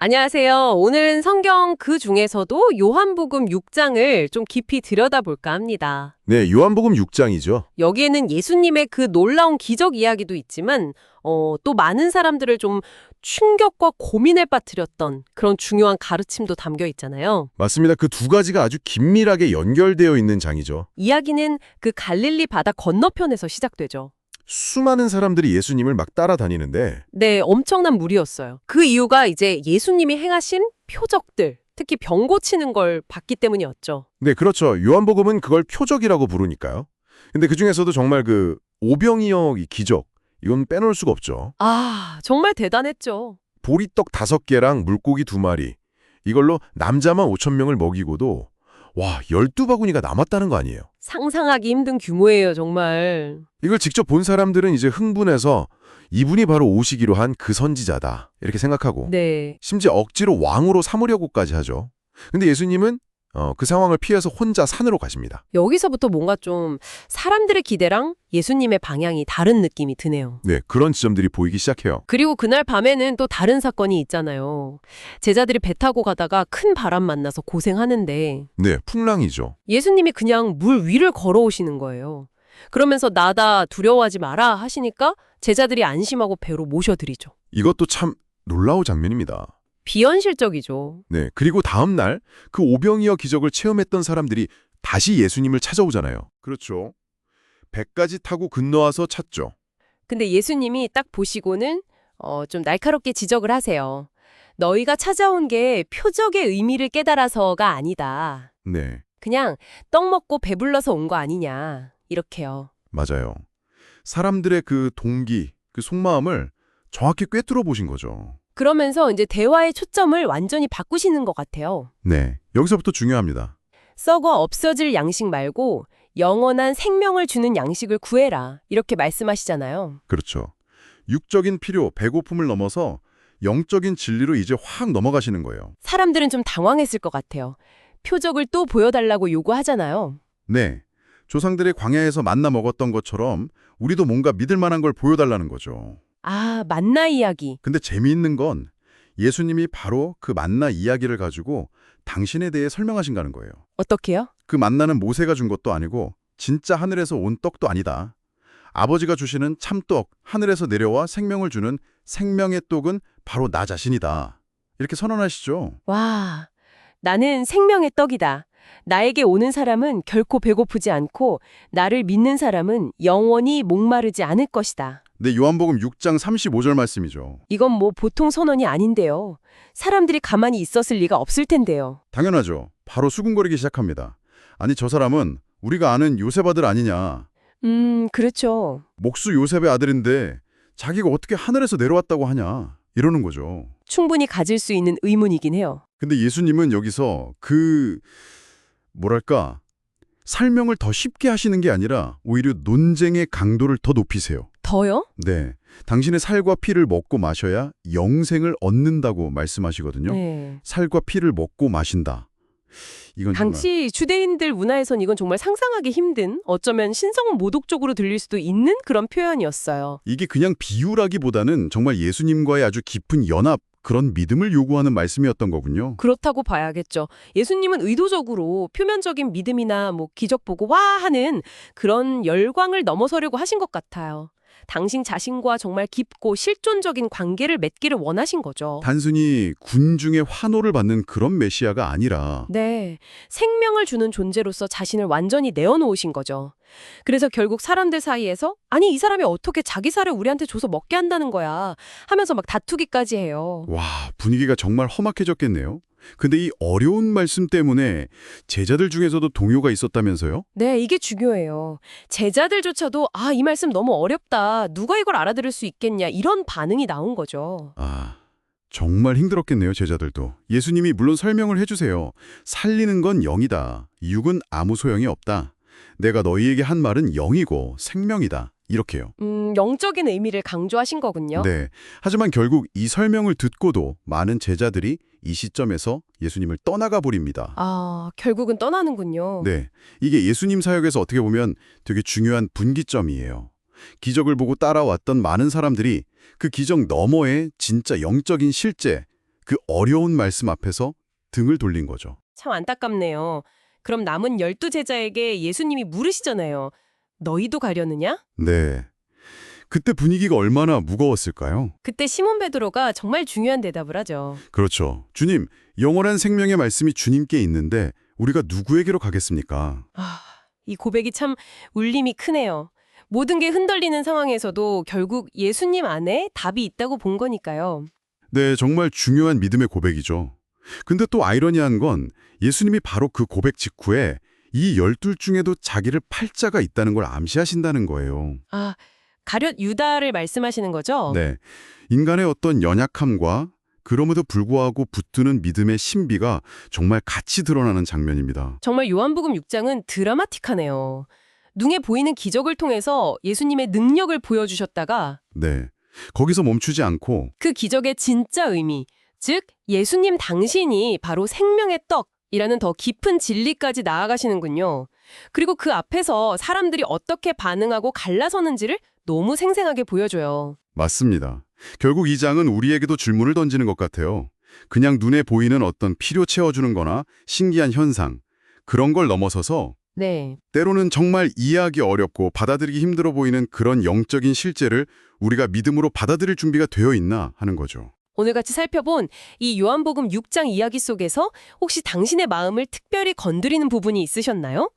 안녕하세요. 오늘은 성경 그 중에서도 요한복음 6장을 좀 깊이 들여다볼까 합니다. 네, 요한복음 6장이죠. 여기에는 예수님의 그 놀라운 기적 이야기도 있지만, 또 많은 사람들을 좀 충격과 고민에 빠뜨렸던 그런 중요한 가르침도 담겨 있잖아요. 맞습니다. 그 두 가지가 아주 긴밀하게 연결되어 있는 장이죠. 이야기는 그 갈릴리 바다 건너편에서 시작되죠. 수많은 사람들이 예수님을 막 따라다니는데 네, 엄청난 무리였어요. 그 이유가 이제 예수님이 행하신 표적들, 특히 병 고치는 걸 봤기 때문이었죠. 네, 그렇죠. 요한복음은 그걸 표적이라고 부르니까요. 근데 그중에서도 정말 그 오병이어 이 기적, 이건 빼놓을 수가 없죠. 아, 정말 대단했죠. 보리떡 5개랑 물고기 2마리, 이걸로 남자만 5천 명을 먹이고도 와, 12바구니가 남았다는 거 아니에요. 상상하기 힘든 규모예요, 정말. 이걸 직접 본 사람들은 이제 흥분해서 이분이 바로 오시기로 한 그 선지자다 이렇게 생각하고 네. 심지어 억지로 왕으로 삼으려고까지 하죠. 근데 예수님은 그 상황을 피해서 혼자 산으로 가십니다. 여기서부터 뭔가 좀 사람들의 기대랑 예수님의 방향이 다른 느낌이 드네요. 네, 그런 지점들이 보이기 시작해요. 그리고 그날 밤에는 또 다른 사건이 있잖아요. 제자들이 배 타고 가다가 큰 바람 만나서 고생하는데 네, 풍랑이죠. 예수님이 그냥 물 위를 걸어오시는 거예요. 그러면서 나다 두려워하지 마라 하시니까 제자들이 안심하고 배로 모셔드리죠. 이것도 참 놀라운 장면입니다. 비현실적이죠. 네, 그리고 다음 날 그 오병이어 기적을 체험했던 사람들이 다시 예수님을 찾아오잖아요. 그렇죠. 배까지 타고 건너와서 찾죠. 근데 예수님이 딱 보시고는 좀 날카롭게 지적을 하세요. 너희가 찾아온 게 표적의 의미를 깨달아서가 아니다. 네, 그냥 떡 먹고 배불러서 온 거 아니냐. 이렇게요. 맞아요. 사람들의 그 동기, 그 속마음을 정확히 꿰뚫어 보신 거죠. 그러면서 이제 대화의 초점을 완전히 바꾸시는 것 같아요. 네, 여기서부터 중요합니다. 썩어 없어질 양식 말고 영원한 생명을 주는 양식을 구해라. 이렇게 말씀하시잖아요. 그렇죠. 육적인 필요, 배고픔을 넘어서 영적인 진리로 이제 확 넘어가시는 거예요. 사람들은 좀 당황했을 것 같아요. 표적을 또 보여달라고 요구하잖아요. 네, 조상들이 광야에서 만나 먹었던 것처럼 우리도 뭔가 믿을 만한 걸 보여달라는 거죠. 아, 만나 이야기. 근데 재미있는 건 예수님이 바로 그 만나 이야기를 가지고 당신에 대해 설명하신다는 거예요. 어떻게요? 그 만나는 모세가 준 것도 아니고 진짜 하늘에서 온 떡도 아니다. 아버지가 주시는 참떡, 하늘에서 내려와 생명을 주는 생명의 떡은 바로 나 자신이다. 이렇게 선언하시죠. 와, 나는 생명의 떡이다. 나에게 오는 사람은 결코 배고프지 않고 나를 믿는 사람은 영원히 목마르지 않을 것이다. 네, 요한복음 6장 35절 말씀이죠. 이건 뭐 보통 선언이 아닌데요. 사람들이 가만히 있었을 리가 없을 텐데요. 당연하죠. 바로 수군거리기 시작합니다. 아니, 저 사람은 우리가 아는 요셉 아들 아니냐. 그렇죠. 목수 요셉의 아들인데 자기가 어떻게 하늘에서 내려왔다고 하냐. 이러는 거죠. 충분히 가질 수 있는 의문이긴 해요. 근데 예수님은 여기서 뭐랄까, 설명을 더 쉽게 하시는 게 아니라 오히려 논쟁의 강도를 더 높이세요. 더요? 네, 당신의 살과 피를 먹고 마셔야 영생을 얻는다고 말씀하시거든요. 네. 살과 피를 먹고 마신다. 이건 정말 당시 주대인들 문화에선 이건 정말 상상하기 힘든, 어쩌면 신성 모독적으로 들릴 수도 있는 그런 표현이었어요. 이게 그냥 비유라기보다는 정말 예수님과의 아주 깊은 연합, 그런 믿음을 요구하는 말씀이었던 거군요. 그렇다고 봐야겠죠. 예수님은 의도적으로 표면적인 믿음이나 뭐 기적 보고 와 하는 그런 열광을 넘어서려고 하신 것 같아요. 당신 자신과 정말 깊고 실존적인 관계를 맺기를 원하신 거죠. 단순히 군중의 환호를 받는 그런 메시아가 아니라 네, 생명을 주는 존재로서 자신을 완전히 내어놓으신 거죠. 그래서 결국 사람들 사이에서 아니 이 사람이 어떻게 자기 살을 우리한테 줘서 먹게 한다는 거야 하면서 막 다투기까지 해요. 와, 분위기가 정말 험악해졌겠네요. 근데 이 어려운 말씀 때문에 제자들 중에서도 동요가 있었다면서요? 네, 이게 중요해요. 제자들조차도 아, 이 말씀 너무 어렵다. 누가 이걸 알아들을 수 있겠냐. 이런 반응이 나온 거죠. 아, 정말 힘들었겠네요, 제자들도. 예수님이 물론 설명을 해주세요. 살리는 건 영이다. 육은 아무 소용이 없다. 내가 너희에게 한 말은 영이고 생명이다. 이렇게요. 영적인 의미를 강조하신 거군요. 네. 하지만 결국 이 설명을 듣고도 많은 제자들이 이 시점에서 예수님을 떠나가 버립니다. 아, 결국은 떠나는군요. 네. 이게 예수님 사역에서 어떻게 보면 되게 중요한 분기점이에요. 기적을 보고 따라왔던 많은 사람들이 그 기적 너머의 진짜 영적인 실제, 그 어려운 말씀 앞에서 등을 돌린 거죠. 참 안타깝네요. 그럼 남은 12제자에게 예수님이 물으시잖아요. 너희도 가려느냐? 네. 그때 분위기가 얼마나 무거웠을까요? 그때 시몬 베드로가 정말 중요한 대답을 하죠. 그렇죠. 주님, 영원한 생명의 말씀이 주님께 있는데 우리가 누구에게로 가겠습니까? 이 고백이 참 울림이 크네요. 모든 게 흔들리는 상황에서도 결국 예수님 안에 답이 있다고 본 거니까요. 네, 정말 중요한 믿음의 고백이죠. 근데 또 아이러니한 건 예수님이 바로 그 고백 직후에 이 12 중에도 자기를 팔 자가 있다는 걸 암시하신다는 거예요. 가룟 유다를 말씀하시는 거죠? 네, 인간의 어떤 연약함과 그럼에도 불구하고 붙드는 믿음의 신비가 정말 같이 드러나는 장면입니다. 정말 요한복음 6장은 드라마틱하네요. 눈에 보이는 기적을 통해서 예수님의 능력을 보여주셨다가 네, 거기서 멈추지 않고 그 기적의 진짜 의미, 즉 예수님 당신이 바로 생명의 떡이라는 더 깊은 진리까지 나아가시는군요. 그리고 그 앞에서 사람들이 어떻게 반응하고 갈라서는지를 너무 생생하게 보여줘요. 맞습니다. 결국 이 장은 우리에게도 질문을 던지는 것 같아요. 그냥 눈에 보이는 어떤 필요 채워주는 거나 신기한 현상, 그런 걸 넘어서서 네. 때로는 정말 이해하기 어렵고 받아들이기 힘들어 보이는 그런 영적인 실제를 우리가 믿음으로 받아들일 준비가 되어 있나 하는 거죠. 오늘 같이 살펴본 이 요한복음 6장 이야기 속에서 혹시 당신의 마음을 특별히 건드리는 부분이 있으셨나요?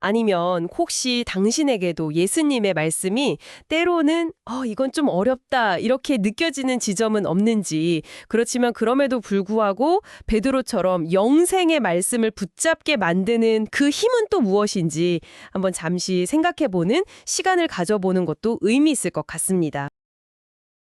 아니면 혹시 당신에게도 예수님의 말씀이 때로는 이건 좀 어렵다 이렇게 느껴지는 지점은 없는지, 그렇지만 그럼에도 불구하고 베드로처럼 영생의 말씀을 붙잡게 만드는 그 힘은 또 무엇인지 한번 잠시 생각해보는 시간을 가져보는 것도 의미 있을 것 같습니다.